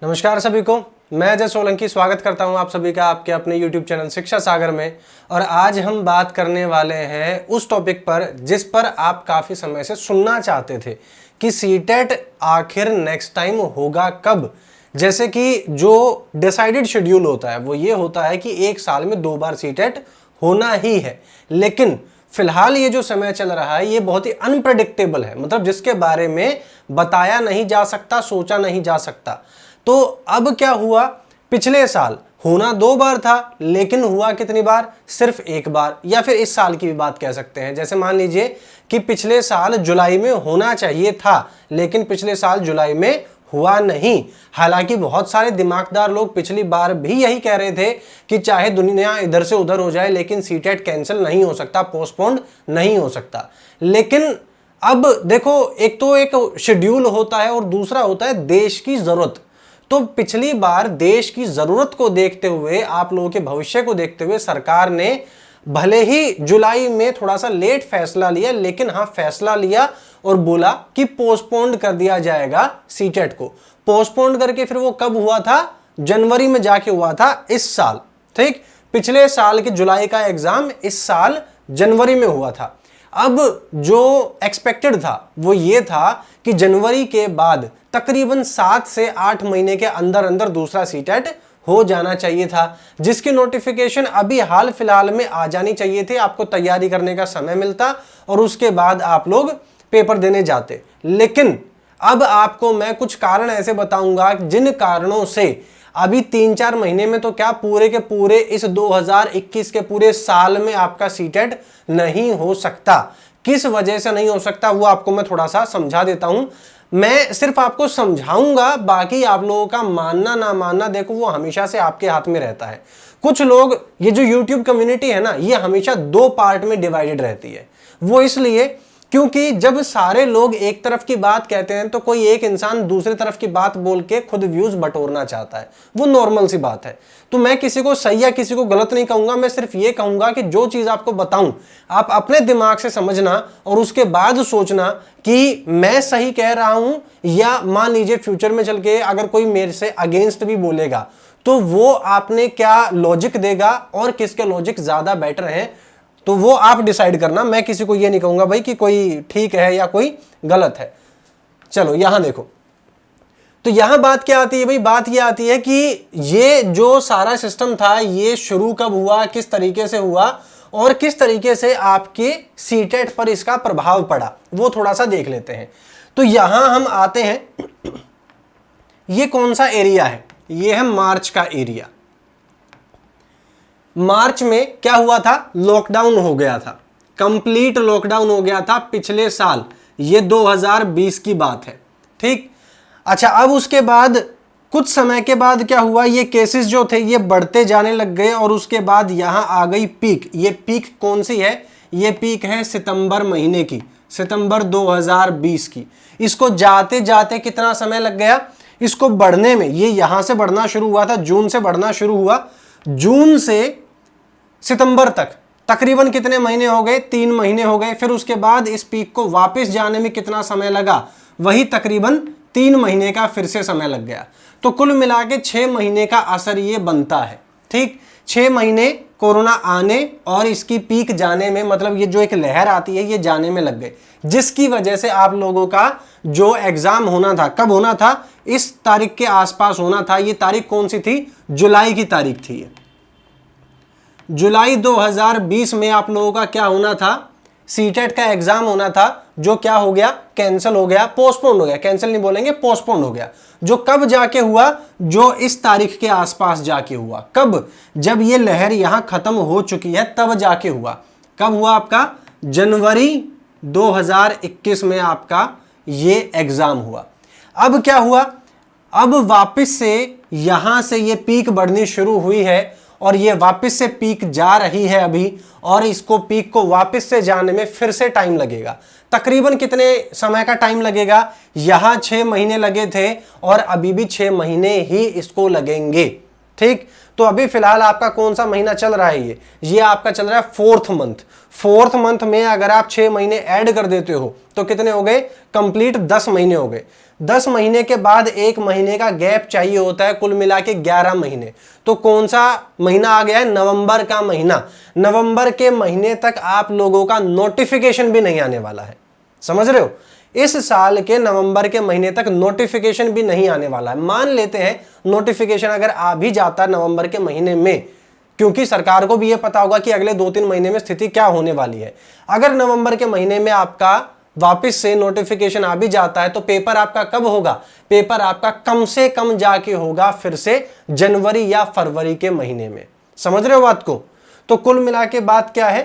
नमस्कार सभी को, मैं अजय सोलंकी स्वागत करता हूं आप सभी का आपके अपने YouTube चैनल शिक्षा सागर में। और आज हम बात करने वाले हैं उस टॉपिक पर जिस पर आप काफ़ी समय से सुनना चाहते थे कि सीटेट आखिर नेक्स्ट टाइम होगा कब। जैसे कि जो डिसाइडेड शेड्यूल होता है वो ये होता है कि एक साल में 2 बार सीटेट होना ही है, लेकिन फिलहाल ये जो समय चल रहा है ये बहुत ही अनप्रेडिक्टेबल है, मतलब जिसके बारे में बताया नहीं जा सकता, सोचा नहीं जा सकता। तो अब क्या हुआ, पिछले साल होना 2 बार था लेकिन हुआ कितनी बार, सिर्फ 1 बार। या फिर इस साल की भी बात कह सकते हैं, जैसे मान लीजिए कि पिछले साल जुलाई में होना चाहिए था लेकिन पिछले साल जुलाई में हुआ नहीं। हालांकि बहुत सारे दिमागदार लोग पिछली बार भी यही कह रहे थे कि चाहे दुनिया इधर से उधर हो जाए लेकिन सीटेट कैंसिल नहीं हो सकता, पोस्टपोन्ड नहीं हो सकता। लेकिन अब देखो, एक तो एक शेड्यूल होता है और दूसरा होता है देश की जरूरत। तो पिछली बार देश की जरूरत को देखते हुए, आप लोगों के भविष्य को देखते हुए सरकार ने भले ही जुलाई में थोड़ा सा लेट फैसला लिया, लेकिन हाँ फैसला लिया और बोला कि पोस्टपोन्ड कर दिया जाएगा सीटेट को। पोस्टपोन्ड करके फिर वो कब हुआ था, जनवरी में जाके हुआ था इस साल। ठीक, पिछले साल के जुलाई का एग्जाम इस साल जनवरी में हुआ था। अब जो एक्सपेक्टेड था वो ये था कि जनवरी के बाद तकरीबन 7 से 8 महीने के अंदर अंदर दूसरा सीटेट हो जाना चाहिए था, जिसकी नोटिफिकेशन अभी हाल फिलहाल में आ जानी चाहिए थी। आपको तैयारी करने का समय मिलता और उसके बाद आप लोग पेपर देने जाते। लेकिन अब आपको मैं कुछ कारण ऐसे बताऊंगा जिन कारणों से अभी 3-4 महीने में तो क्या, पूरे के पूरे इस 2021 के पूरे साल में आपका सीटेट नहीं हो सकता। किस वजह से नहीं हो सकता वो आपको मैं थोड़ा सा समझा देता हूं। मैं सिर्फ आपको समझाऊंगा, बाकी आप लोगों का मानना ना मानना देखो वो हमेशा से आपके हाथ में रहता है। कुछ लोग, ये जो YouTube कम्युनिटी है ना, ये हमेशा 2 पार्ट में डिवाइडेड रहती है। वो इसलिए क्योंकि जब सारे लोग एक तरफ की बात कहते हैं तो कोई एक इंसान दूसरी तरफ की बात बोल के खुद व्यूज बटोरना चाहता है, वो नॉर्मल सी बात है। तो मैं किसी को सही या किसी को गलत नहीं कहूंगा, मैं सिर्फ ये कहूंगा कि जो चीज आपको बताऊं आप अपने दिमाग से समझना और उसके बाद सोचना कि मैं सही कह रहा हूं, या मान लीजिए फ्यूचर में चल के अगर कोई मेरे से अगेंस्ट भी बोलेगा तो वो आपने क्या लॉजिक देगा और किसके लॉजिक ज्यादा बेटर है, तो वो आप डिसाइड करना। मैं किसी को ये नहीं कहूंगा भाई कि कोई ठीक है या कोई गलत है। चलो यहां देखो, तो यहां बात क्या आती है भाई, बात ये आती है कि ये जो सारा सिस्टम था ये शुरू कब हुआ, किस तरीके से हुआ और किस तरीके से आपके सीटेट पर इसका प्रभाव पड़ा, वो थोड़ा सा देख लेते हैं। तो यहां हम आते हैं, ये कौन सा एरिया है, ये है मार्च का एरिया। मार्च में क्या हुआ था, लॉकडाउन हो गया था, कंप्लीट लॉकडाउन हो गया था पिछले साल, ये 2020 की बात है। ठीक, अच्छा अब उसके बाद कुछ समय के बाद क्या हुआ, ये केसेस जो थे ये बढ़ते जाने लग गए और उसके बाद यहां आ गई पीक। ये पीक कौन सी है, ये पीक है सितंबर महीने की, सितंबर 2020 की। इसको जाते जाते कितना समय लग गया इसको बढ़ने में, ये यहां से बढ़ना शुरू हुआ था, जून से बढ़ना शुरू हुआ, जून से सितंबर तक तकरीबन कितने महीने हो गए, 3 महीने हो गए। फिर उसके बाद इस पीक को वापस जाने में कितना समय लगा, वही तकरीबन 3 महीने का फिर से समय लग गया। तो कुल मिला के 6 महीने का असर ये बनता है। ठीक, 6 महीने कोरोना आने और इसकी पीक जाने में, मतलब ये जो एक लहर आती है ये जाने में लग गए, जिसकी वजह से आप लोगों का जो एग्जाम होना था, कब होना था, इस तारीख के आसपास होना था। ये तारीख कौन सी थी, जुलाई की तारीख थी। जुलाई 2020 में आप लोगों का क्या होना था, सीटेट का एग्जाम होना था, जो क्या हो गया, कैंसिल हो गया, पोस्टपोन्ड हो गया, कैंसिल नहीं बोलेंगे, पोस्टपोन्ड हो गया। जो कब जाके हुआ, जो इस तारीख के आसपास जाके हुआ। कब, जब ये लहर यहां खत्म हो चुकी है तब जाके हुआ। कब हुआ आपका, जनवरी 2021 में आपका ये एग्जाम हुआ। अब क्या हुआ, अब वापस से यहां से ये पीक बढ़नी शुरू हुई है और ये वापस से पीक जा रही है अभी, और इसको पीक को वापस से जाने में फिर से टाइम लगेगा। तकरीबन कितने समय का टाइम लगेगा, यहां 6 महीने लगे थे और अभी भी 6 महीने ही इसको लगेंगे। ठीक, तो अभी फिलहाल आपका कौन सा महीना चल रहा है, ये आपका चल रहा है 4th मंथ। 4th मंथ में अगर आप 6 महीने ऐड कर देते हो तो कितने हो गए, कंप्लीट 10 महीने हो गए। 10 महीने के बाद 1 महीने का गैप चाहिए होता है, कुल मिला के 11 महीने। तो कौन सा महीना आ गया है? नवंबर का महीना। नवंबर के महीने तक आप लोगों का नोटिफिकेशन भी नहीं आने वाला है, समझ रहे हो? इस साल के नवंबर के महीने तक नोटिफिकेशन भी नहीं आने वाला है। मान लेते हैं नोटिफिकेशन अगर आ भी जाता नवंबर के महीने में, क्योंकि सरकार को भी यह पता होगा कि अगले 2-3 महीने में स्थिति क्या होने वाली है। अगर नवंबर के महीने में आपका वापस से नोटिफिकेशन आ भी जाता है तो पेपर आपका कब होगा? पेपर आपका कम से कम जाके होगा फिर से जनवरी या फरवरी के महीने में। समझ रहे हो बात को? तो कुल मिला के बात क्या है,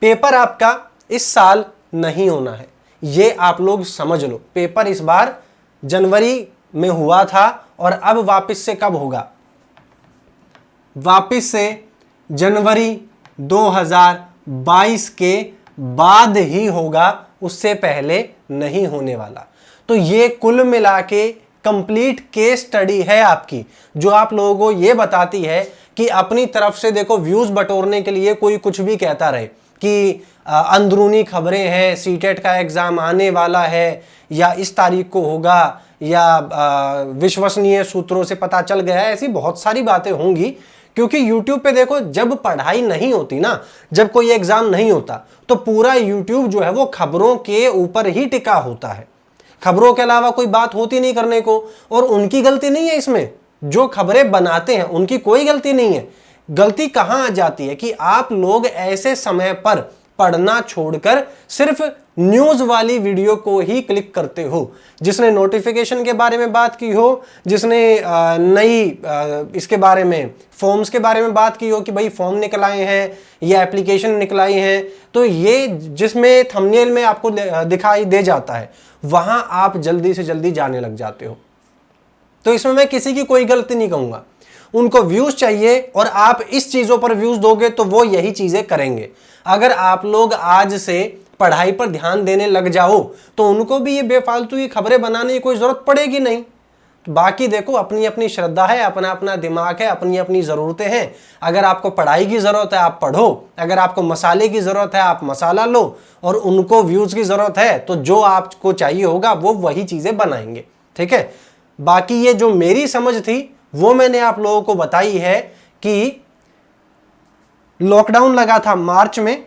पेपर आपका इस साल नहीं होना है, ये आप लोग समझ लो। पेपर इस बार जनवरी में हुआ था और अब वापस से कब होगा? वापस से जनवरी 2022 के बाद ही होगा, उससे पहले नहीं होने वाला। तो ये कुल मिला के कंप्लीट केस स्टडी है आपकी, जो आप लोगों को ये बताती है कि अपनी तरफ से देखो व्यूज बटोरने के लिए कोई कुछ भी कहता रहे कि अंदरूनी खबरें हैं, सीटेट का एग्जाम आने वाला है या इस तारीख को होगा या विश्वसनीय सूत्रों से पता चल गया है, ऐसी बहुत सारी बातें होंगी। क्योंकि YouTube पे देखो जब पढ़ाई नहीं होती ना, जब कोई एग्जाम नहीं होता तो पूरा YouTube जो है वो खबरों के ऊपर ही टिका होता है, खबरों के अलावा कोई बात होती नहीं करने को। और उनकी गलती नहीं है इसमें, जो खबरें बनाते हैं उनकी कोई गलती नहीं है। गलती कहां आ जाती है कि आप लोग ऐसे समय पर पढ़ना छोड़कर सिर्फ न्यूज वाली वीडियो को ही क्लिक करते हो। जिसने नोटिफिकेशन के बारे में बात की हो, जिसने नई इसके बारे में फॉर्म्स के बारे में बात की हो कि भाई फॉर्म निकल आए हैं या एप्लीकेशन निकल आई हैं, तो ये जिसमें थंबनेल में आपको दिखाई दे जाता है वहां आप जल्दी से जल्दी जाने लग जाते हो। तो इसमें मैं किसी की कोई गलती नहीं कहूंगा, उनको व्यूज चाहिए और आप इस चीजों पर व्यूज दोगे तो वो यही चीजें करेंगे। अगर आप लोग आज से पढ़ाई पर ध्यान देने लग जाओ तो उनको भी ये बेफालतू की खबरें बनाने की कोई जरूरत पड़ेगी नहीं। बाकी देखो अपनी अपनी श्रद्धा है, अपना अपना दिमाग है, अपनी अपनी जरूरतें हैं। अगर आपको पढ़ाई की जरूरत है आप पढ़ो, अगर आपको मसाले की जरूरत है आप मसाला लो, और उनको व्यूज की जरूरत है तो जो आपको चाहिए होगा वो वही चीजें बनाएंगे, ठीक है। बाकी ये जो मेरी समझ थी वो मैंने आप लोगों को बताई है कि लॉकडाउन लगा था मार्च में,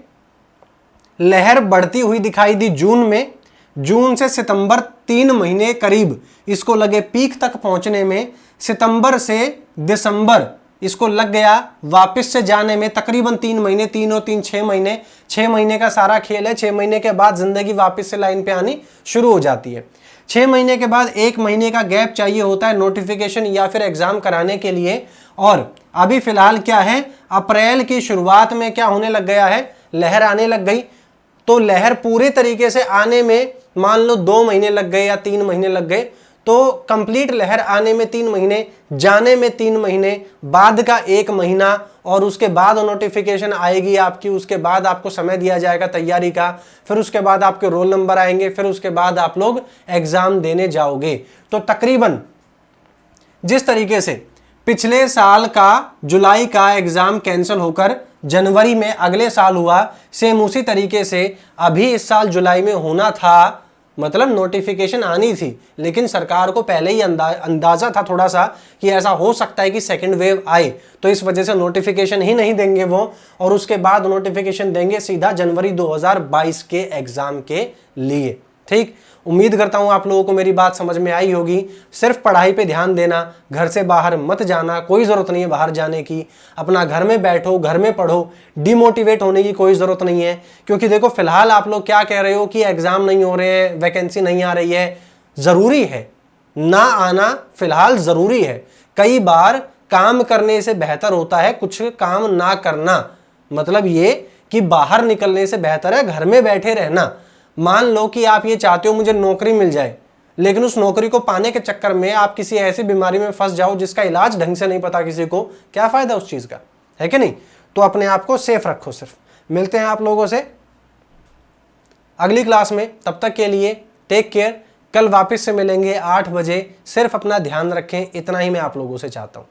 लहर बढ़ती हुई दिखाई दी जून में, जून से सितंबर 3 महीने करीब इसको लगे पीक तक पहुंचने में, सितंबर से दिसंबर इसको लग गया वापस से जाने में तकरीबन 3 महीने, 3 और 3 6 महीने। 6 महीने का सारा खेल है। 6 महीने के बाद जिंदगी वापस से लाइन पे आनी शुरू हो जाती है। 6 महीने के बाद 1 महीने का गैप चाहिए होता है नोटिफिकेशन या फिर एग्जाम कराने के लिए। और अभी फिलहाल क्या है, अप्रैल की शुरुआत में क्या होने लग गया है, लहर आने लग गई। तो लहर पूरे तरीके से आने में मान लो 2 महीने लग गए या 3 महीने लग गए, तो कंप्लीट लहर आने में 3 महीने, जाने में 3 महीने, बाद का 1 महीना, और उसके बाद नोटिफिकेशन आएगी आपकी, उसके बाद आपको समय दिया जाएगा तैयारी का, फिर उसके बाद आपके रोल नंबर आएंगे, फिर उसके बाद आप लोग एग्जाम देने जाओगे। तो तकरीबन जिस तरीके से पिछले साल का जुलाई का एग्जाम कैंसिल होकर जनवरी में अगले साल हुआ, सेम उसी तरीके से अभी इस साल जुलाई में होना था। मतलब नोटिफिकेशन आनी थी, लेकिन सरकार को पहले ही अंदाजा था थोड़ा सा कि ऐसा हो सकता है कि सेकंड वेव आए, तो इस वजह से नोटिफिकेशन ही नहीं देंगे वो, और उसके बाद नोटिफिकेशन देंगे सीधा जनवरी 2022 के एग्जाम के लिए। ठीक, उम्मीद करता हूं आप लोगों को मेरी बात समझ में आई होगी। सिर्फ पढ़ाई पे ध्यान देना, घर से बाहर मत जाना, कोई ज़रूरत नहीं है बाहर जाने की, अपना घर में बैठो, घर में पढ़ो, डिमोटिवेट होने की कोई ज़रूरत नहीं है। क्योंकि देखो फिलहाल आप लोग क्या कह रहे हो कि एग्ज़ाम नहीं हो रहे हैं, वैकेंसी नहीं आ रही है, ज़रूरी है ना आना, फिलहाल ज़रूरी है। कई बार काम करने से बेहतर होता है कुछ काम ना करना, मतलब ये कि बाहर निकलने से बेहतर है घर में बैठे रहना। मान लो कि आप ये चाहते हो मुझे नौकरी मिल जाए, लेकिन उस नौकरी को पाने के चक्कर में आप किसी ऐसी बीमारी में फंस जाओ जिसका इलाज ढंग से नहीं पता किसी को, क्या फायदा उस चीज का, है कि नहीं। तो अपने आप को सेफ रखो। सिर्फ मिलते हैं आप लोगों से अगली क्लास में, तब तक के लिए टेक केयर। कल वापस से मिलेंगे 8 बजे। सिर्फ अपना ध्यान रखें, इतना ही मैं आप लोगों से चाहता हूं।